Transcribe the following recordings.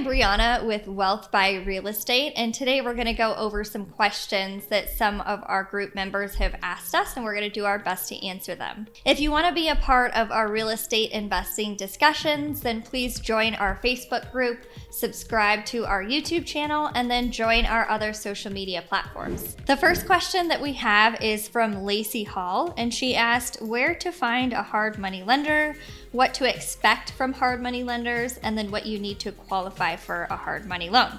Brianna with Wealth by Real Estate, and today we're going to go over some questions that some of our group members have asked us, and we're going to do our best to answer them. If you want to be a part of our real estate investing discussions, then please join our Facebook group, subscribe to our YouTube channel, and then join our other social media platforms. The first question that we have is from Lacey Hall, and she asked where to find a hard money lender, what to expect from hard money lenders, and then what you need to qualify for a hard money loan.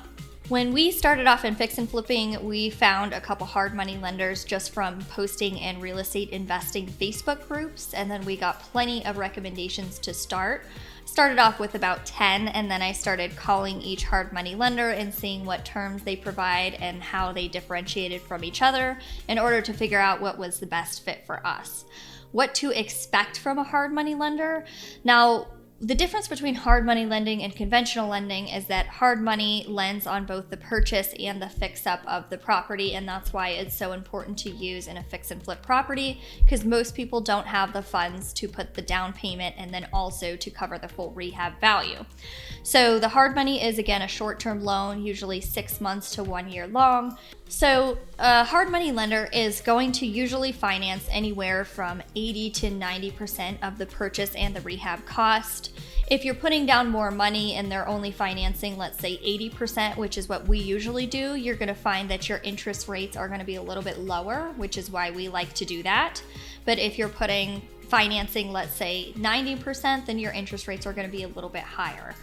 When we started off in fix and flipping, we found a couple hard money lenders just from posting in real estate investing Facebook groups, and then we got plenty of recommendations to start. Started off with about 10, and then I started calling each hard money lender and seeing what terms they provide and how they differentiated from each other in order to figure out what was the best fit for us. What to expect from a hard money lender. Now, the difference between hard money lending and conventional lending is that hard money lends on both the purchase and the fix up of the property, and that's why it's so important to use in a fix and flip property, because most people don't have the funds to put the down payment and then also to cover the full rehab value. So the hard money is, again, a short-term loan, usually 6 months to 1 year long. So a hard money lender is going to usually finance anywhere from 80 to 90% of the purchase and the rehab cost. If you're putting down more money and they're only financing, let's say 80%, which is what we usually do, you're going to find that your interest rates are going to be a little bit lower, which is why we like to do that. But if you're financing, let's say 90%, then your interest rates are going to be a little bit higher.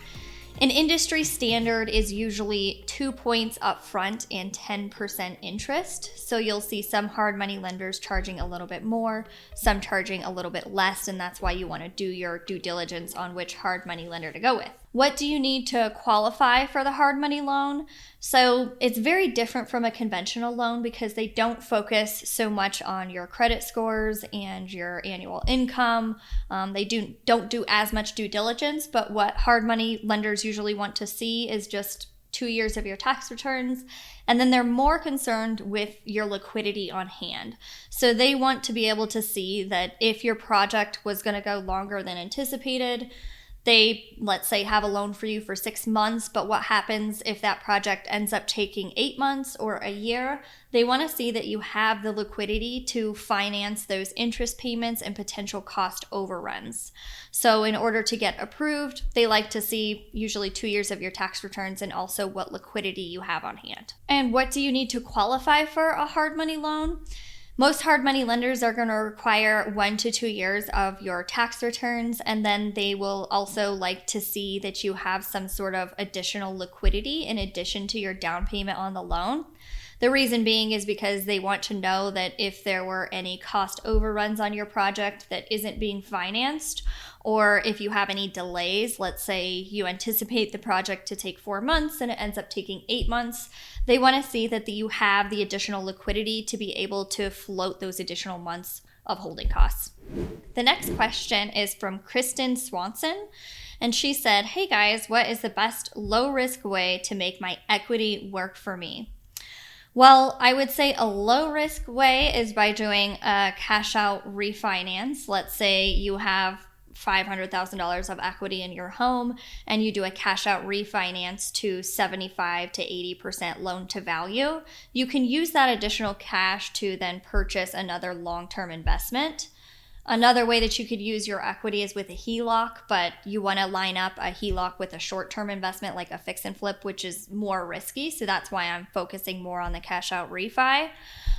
An industry standard is usually 2 points up front and 10% interest. So you'll see some hard money lenders charging a little bit more, some charging a little bit less, and that's why you want to do your due diligence on which hard money lender to go with. What do you need to qualify for the hard money loan? So it's very different from a conventional loan because they don't focus so much on your credit scores and your annual income. They don't do as much due diligence, but what hard money lenders usually want to see is just 2 years of your tax returns, and then they're more concerned with your liquidity on hand. So they want to be able to see that if your project was going to go longer than anticipated, they, let's say, have a loan for you for 6 months, but what happens if that project ends up taking 8 months or a year? They want to see that you have the liquidity to finance those interest payments and potential cost overruns. So in order to get approved, they like to see usually 2 years of your tax returns and also what liquidity you have on hand. And what do you need to qualify for a hard money loan? Most hard money lenders are going to require 1 to 2 years of your tax returns, and then they will also like to see that you have some sort of additional liquidity in addition to your down payment on the loan. The reason being is because they want to know that if there were any cost overruns on your project that isn't being financed, or if you have any delays, let's say you anticipate the project to take 4 months and it ends up taking 8 months, they want to see that you have the additional liquidity to be able to float those additional months of holding costs. The next question is from Kristen Swanson, and she said, "Hey guys, what is the best low-risk way to make my equity work for me?" Well, I would say a low-risk way is by doing a cash-out refinance. Let's say you have $500,000 of equity in your home and you do a cash-out refinance to 75 to 80% loan to value. You can use that additional cash to then purchase another long-term investment. Another way that you could use your equity is with a HELOC, but you want to line up a HELOC with a short-term investment like a fix and flip, which is more risky. So that's why I'm focusing more on the cash out refi.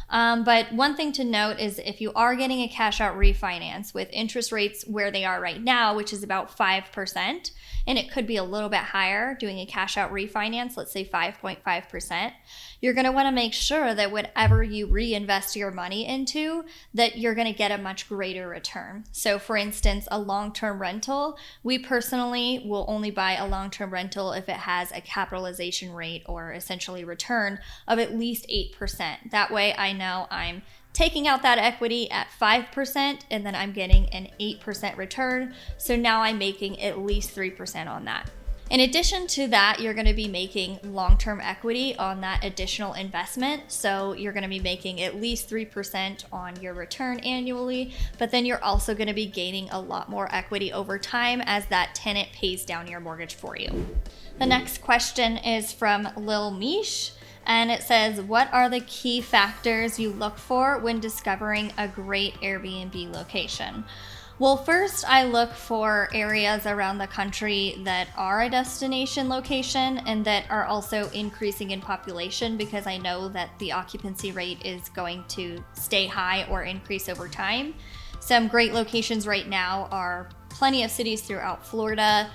But one thing to note is if you are getting a cash out refinance with interest rates where they are right now, which is about 5%, and it could be a little bit higher doing a cash out refinance, let's say 5.5%, you're going to want to make sure that whatever you reinvest your money into, that you're going to get a much greater return. So for instance, a long-term rental, we personally will only buy a long-term rental if it has a capitalization rate or essentially return of at least 8%. That way I know I'm taking out that equity at 5% and then I'm getting an 8% return. So now I'm making at least 3% on that. In addition to that, you're going to be making long-term equity on that additional investment. So you're going to be making at least 3% on your return annually, but then you're also going to be gaining a lot more equity over time as that tenant pays down your mortgage for you. The next question is from Lil Mish, and it says, what are the key factors you look for when discovering a great Airbnb location? Well, first I look for areas around the country that are a destination location and that are also increasing in population, because I know that the occupancy rate is going to stay high or increase over time. Some great locations right now are plenty of cities throughout Florida,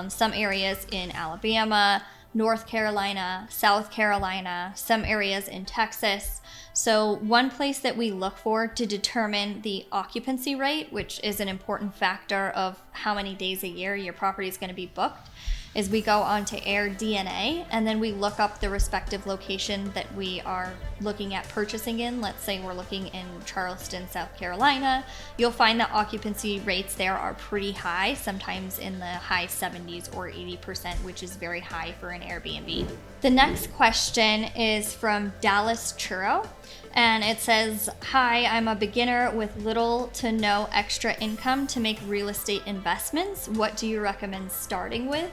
some areas in Alabama, North Carolina, South Carolina, some areas in Texas. So one place that we look for to determine the occupancy rate, which is an important factor of how many days a year your property is going to be booked, is we go onto AirDNA and then we look up the respective location that we are looking at purchasing in. Let's say we're looking in Charleston, South Carolina. You'll find that occupancy rates there are pretty high, sometimes in the high 70s or 80%, which is very high for an Airbnb. The next question is from Dallas Churro, and it says, hi, I'm a beginner with little to no extra income to make real estate investments. What do you recommend starting with?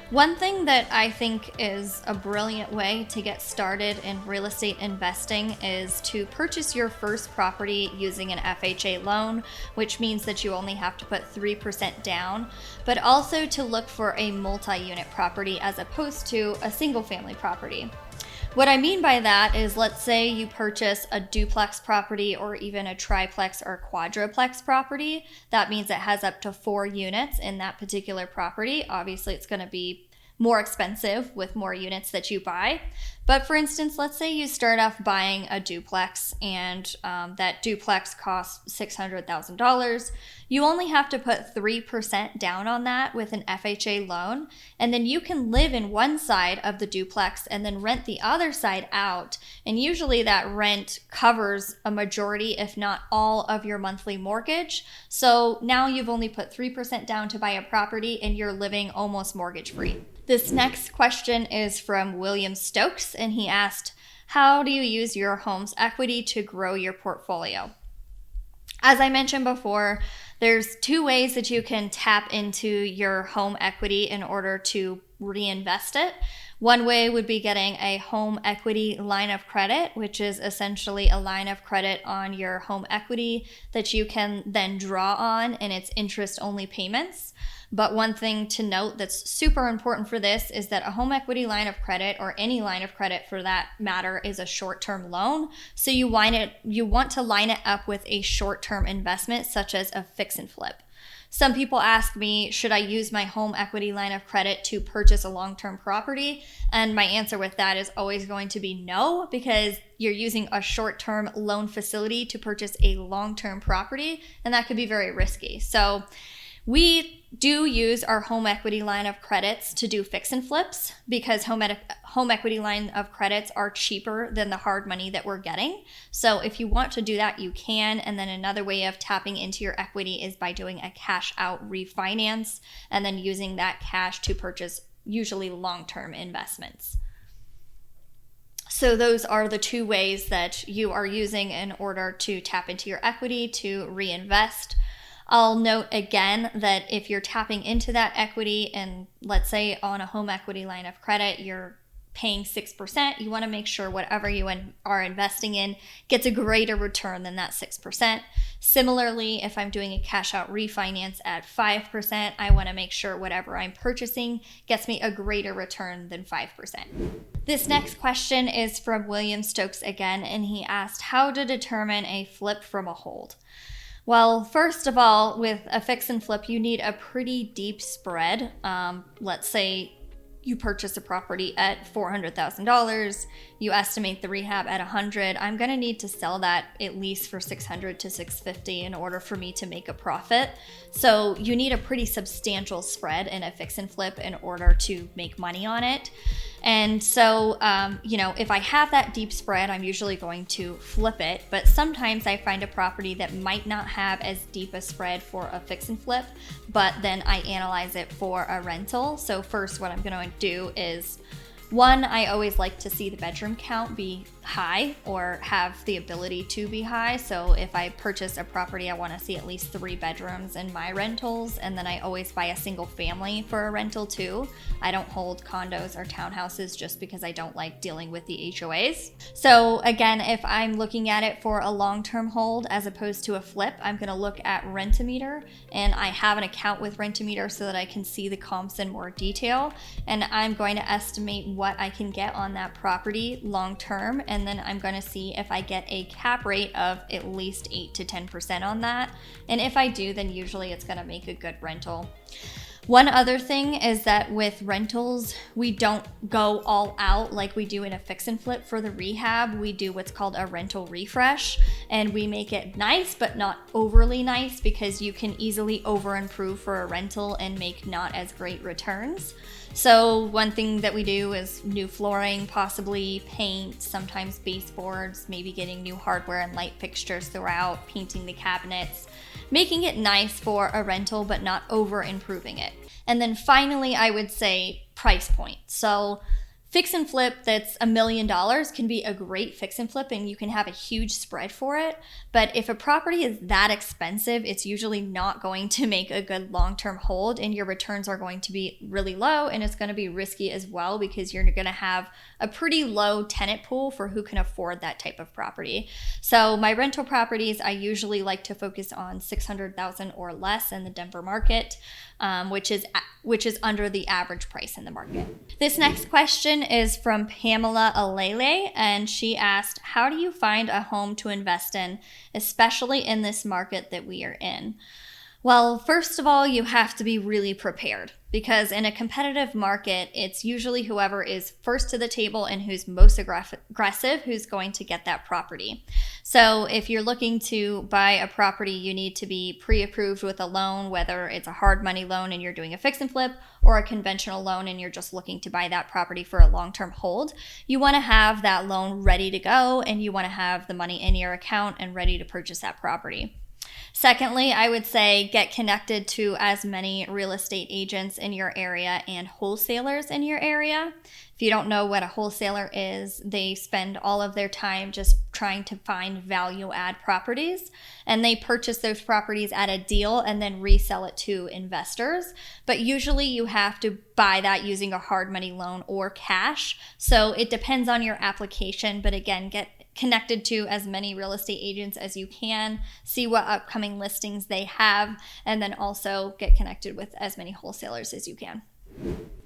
One thing that I think is a brilliant way to get started in real estate investing is to purchase your first property using an FHA loan, which means that you only have to put 3% down, but also to look for a multi-unit property as opposed to a single-family property. What I mean by that is, let's say you purchase a duplex property or even a triplex or quadruplex property. That means it has up to 4 units in that particular property. Obviously, it's going to be more expensive with more units that you buy. But for instance, let's say you start off buying a duplex and that duplex costs $600,000. You only have to put 3% down on that with an FHA loan, and then you can live in one side of the duplex and then rent the other side out. And usually that rent covers a majority, if not all, of your monthly mortgage. So now you've only put 3% down to buy a property and you're living almost mortgage free. This next question is from William Stokes, and he asked, how do you use your home's equity to grow your portfolio? As I mentioned before, there's 2 ways that you can tap into your home equity in order to reinvest it. One way would be getting a home equity line of credit, which is essentially a line of credit on your home equity that you can then draw on, and it's interest-only payments. But one thing to note that's super important for this is that a home equity line of credit, or any line of credit for that matter, is a short-term loan. So you want to line it up with a short-term investment such as a fix and flip. Some people ask me, should I use my home equity line of credit to purchase a long-term property? And my answer with that is always going to be no, because you're using a short-term loan facility to purchase a long-term property, and that could be very risky. So we do use our home equity line of credits to do fix and flips, because home equity line of credits are cheaper than the hard money that we're getting. So if you want to do that, you can. And then another way of tapping into your equity is by doing a cash out refinance and then using that cash to purchase usually long-term investments. So those are the 2 ways that you are using in order to tap into your equity to reinvest. I'll note again that if you're tapping into that equity and let's say on a home equity line of credit, you're paying 6%, you want to make sure whatever you are investing in gets a greater return than that 6%. Similarly, if I'm doing a cash out refinance at 5%, I want to make sure whatever I'm purchasing gets me a greater return than 5%. This next question is from William Stokes again, and he asked how to determine a flip from a hold. Well, first of all, with a fix and flip, you need a pretty deep spread. Let's say you purchase a property at $400,000, you estimate the rehab at $100,000. I'm going to need to sell that at least for $600,000 to $650,000 in order for me to make a profit. So you need a pretty substantial spread in a fix and flip in order to make money on it. And so, if I have that deep spread, I'm usually going to flip it. But sometimes I find a property that might not have as deep a spread for a fix and flip, but then I analyze it for a rental. So first, what I'm going to do is One, I always like to see the bedroom count be high or have the ability to be high. So if I purchase a property, I want to see at least 3 bedrooms in my rentals. And then I always buy a single family for a rental too. I don't hold condos or townhouses just because I don't like dealing with the HOAs. So again, if I'm looking at it for a long-term hold as opposed to a flip, I'm going to look at Rent-A-Meter, and I have an account with Rent-A-Meter so that I can see the comps in more detail. And I'm going to estimate what I can get on that property long-term, and then I'm going to see if I get a cap rate of at least 8 to 10% on that. And if I do, then usually it's going to make a good rental. One other thing is that with rentals, we don't go all out like we do in a fix and flip for the rehab. We do what's called a rental refresh, and we make it nice, but not overly nice, because you can easily over improve for a rental and make not as great returns. So one thing that we do is new flooring, possibly paint, sometimes baseboards, maybe getting new hardware and light fixtures throughout, painting the cabinets, making it nice for a rental, but not over improving it. And then finally, I would say price point. So fix and flip that's $1 million can be a great fix and flip, and you can have a huge spread for it. But if a property is that expensive, it's usually not going to make a good long-term hold, and your returns are going to be really low, and it's going to be risky as well, because you're going to have a pretty low tenant pool for who can afford that type of property. So my rental properties, I usually like to focus on $600,000 or less in the Denver market, which is under the average price in the market. This next question is from Pamela Alele, and she asked, how do you find a home to invest in, especially in this market that we are in? Well, first of all, you have to be really prepared, because in a competitive market, it's usually whoever is first to the table and who's most aggressive who's going to get that property. So if you're looking to buy a property, you need to be pre-approved with a loan, whether it's a hard money loan and you're doing a fix and flip, or a conventional loan and you're just looking to buy that property for a long-term hold. You want to have that loan ready to go, and you want to have the money in your account and ready to purchase that property. Secondly, I would say get connected to as many real estate agents in your area and wholesalers in your area. If you don't know what a wholesaler is, they spend all of their time just trying to find value add properties, and they purchase those properties at a deal and then resell it to investors. But usually you have to buy that using a hard money loan or cash. So it depends on your application, but again, get connected to as many real estate agents as you can, see what upcoming listings they have, and then also get connected with as many wholesalers as you can.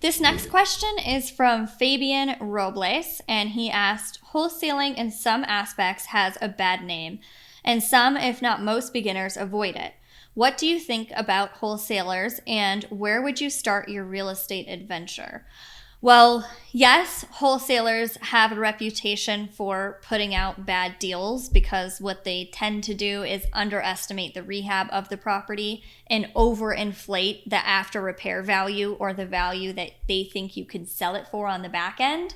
This next question is from Fabian Robles, and he asked, wholesaling in some aspects has a bad name, and some, if not most beginners, avoid it. What do you think about wholesalers, and where would you start your real estate adventure? Well, yes, wholesalers have a reputation for putting out bad deals, because what they tend to do is underestimate the rehab of the property and overinflate the after repair value, or the value that they think you can sell it for on the back end.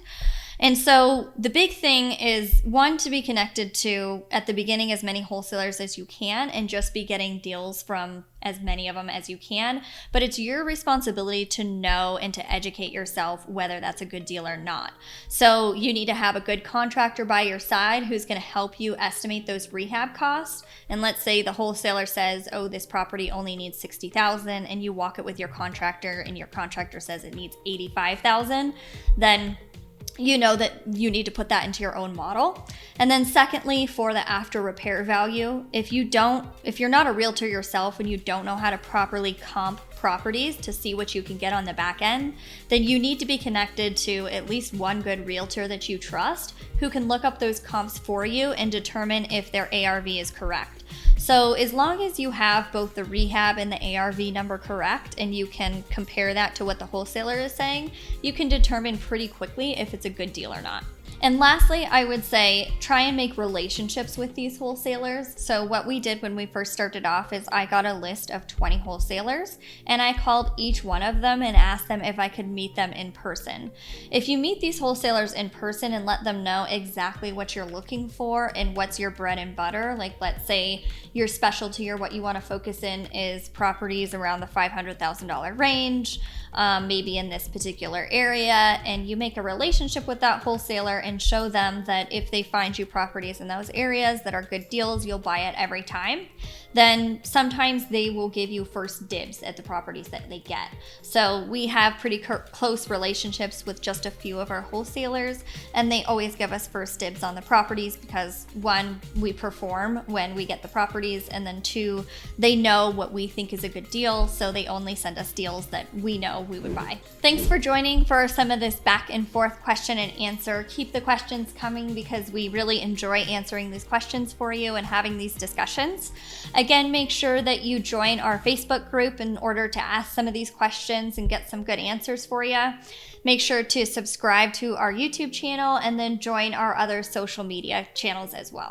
And so the big thing is, one, to be connected to, at the beginning, as many wholesalers as you can, and just be getting deals from as many of them as you can. But it's your responsibility to know and to educate yourself whether that's a good deal or not. So you need to have a good contractor by your side who's going to help you estimate those rehab costs. And let's say the wholesaler says, oh, this property only needs $60,000, and you walk it with your contractor, and your contractor says it needs $85,000, then you know that you need to put that into your own model. And then secondly, for the after repair value, if you're not a realtor yourself and you don't know how to properly comp properties to see what you can get on the back end, then you need to be connected to at least one good realtor that you trust, who can look up those comps for you and determine if their ARV is correct. So as long as you have both the rehab and the ARV number correct, and you can compare that to what the wholesaler is saying, you can determine pretty quickly if it's a good deal or not. And lastly, I would say try and make relationships with these wholesalers. So what we did when we first started off is I got a list of 20 wholesalers and I called each one of them and asked them if I could meet them in person. If you meet these wholesalers in person and let them know exactly what you're looking for and what's your bread and butter, like let's say your specialty or what you want to focus in is properties around the $500,000 range, maybe in this particular area, and you make a relationship with that wholesaler and show them that if they find you properties in those areas that are good deals, you'll buy it every time, then sometimes they will give you first dibs at the properties that they get. So we have pretty close relationships with just a few of our wholesalers, and they always give us first dibs on the properties because one, we perform when we get the properties, and then two, they know what we think is a good deal, so they only send us deals that we know we would buy. Thanks for joining for some of this back and forth question and answer. Keep the questions coming because we really enjoy answering these questions for you and having these discussions. Again, make sure that you join our Facebook group in order to ask some of these questions and get some good answers for you. Make sure to subscribe to our YouTube channel and then join our other social media channels as well.